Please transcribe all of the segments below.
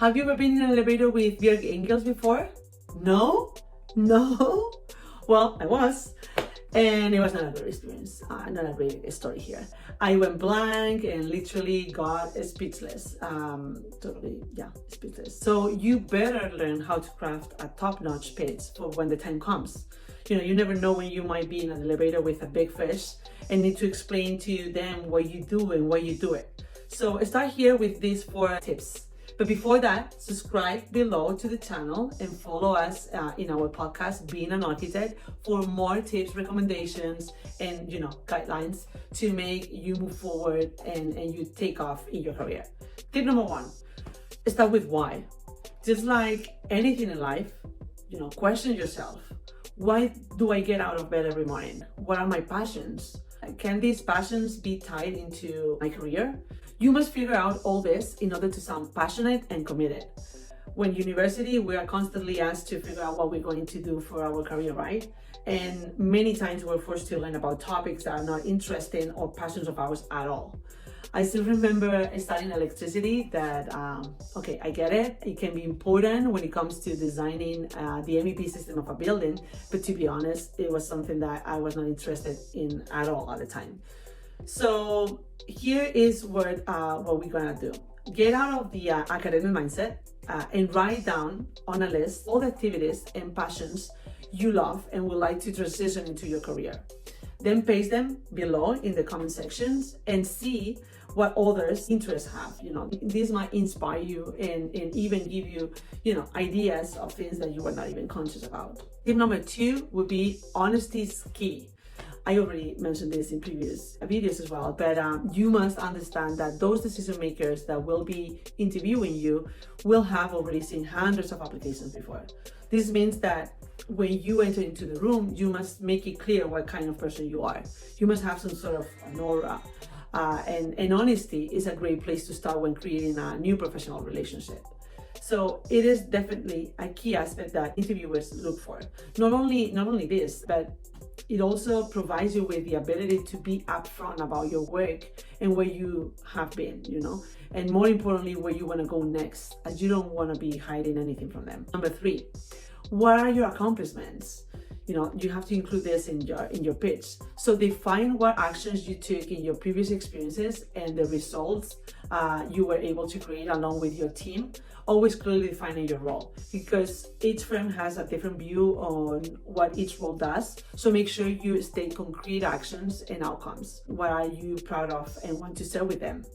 Have you ever been in an elevator with weird angels before? No? No? Well, I was. And it was not a good experience, not a great story here. I went blank and literally got speechless. Speechless. So you better learn how to craft a top-notch pitch for when the time comes. You never know when you might be in an elevator with a big fish and need to explain to them what you do and why you do it. So start here with these 4 tips. But before that, subscribe below to the channel and follow us in our podcast, Being an Architect, for more tips, recommendations, and guidelines to make you move forward and you take off in your career. Tip number 1, start with why. Just like anything in life, question yourself. Why do I get out of bed every morning? What are my passions? Can these passions be tied into my career? You must figure out all this in order to sound passionate and committed. When university, we are constantly asked to figure out what we're going to do for our career, right? And many times we're forced to learn about topics that are not interesting or passions of ours at all. I still remember studying electricity that, I get it. It can be important when it comes to designing the MEP system of a building, but to be honest, it was something that I was not interested in at all at the time. So here is what we're gonna do. Get out of the academic mindset and write down on a list all the activities and passions you love and would like to transition into your career. Then paste them below in the comment sections and see what others' interests have. This might inspire you and even give you, ideas of things that you were not even conscious about. Tip number 2 would be honesty is key. I already mentioned this in previous videos as well, but you must understand that those decision makers that will be interviewing you will have already seen hundreds of applications before. This means that when you enter into the room, you must make it clear what kind of person you are. You must have some sort of an aura. And honesty is a great place to start when creating a new professional relationship. So it is definitely a key aspect that interviewers look for. Not only this, but it also provides you with the ability to be upfront about your work and where you have been, and more importantly, where you want to go next, as you don't want to be hiding anything from them. Number 3, what are your accomplishments? You have to include this in your pitch. So define what actions you took in your previous experiences and the results you were able to create along with your team. Always clearly defining your role, because each firm has a different view on what each role does. So make sure you state concrete actions and outcomes. What are you proud of and want to share with them?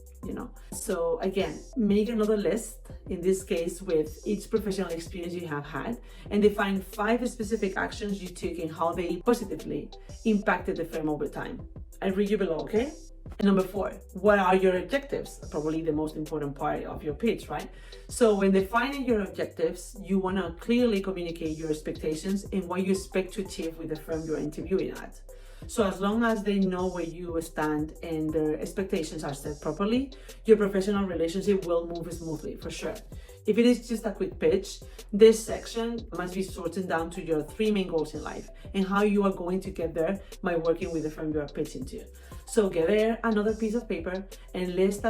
So again, make another list, in this case with each professional experience you have had, and define 5 specific actions you took and how they positively impacted the firm over time. I read you below, okay? And number 4, what are your objectives? Probably the most important part of your pitch, right? So when defining your objectives, you want to clearly communicate your expectations and what you expect to achieve with the firm you're interviewing at. So as long as they know where you stand and their expectations are set properly, your professional relationship will move smoothly, for sure. If it is just a quick pitch, this section must be sorted down to your 3 main goals in life and how you are going to get there by working with the firm you are pitching to. So get there another piece of paper and list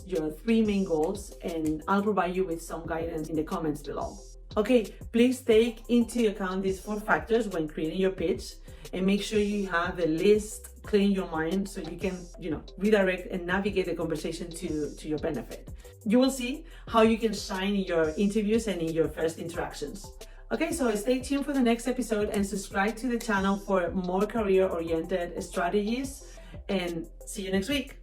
your 3 main goals, and I'll provide you with some guidance in the comments below. Okay, please take into account these 4 factors when creating your pitch, and make sure you have the list clear in your mind so you can, redirect and navigate the conversation to your benefit. You will see how you can shine in your interviews and in your first interactions. Okay, so stay tuned for the next episode and subscribe to the channel for more career-oriented strategies, and see you next week.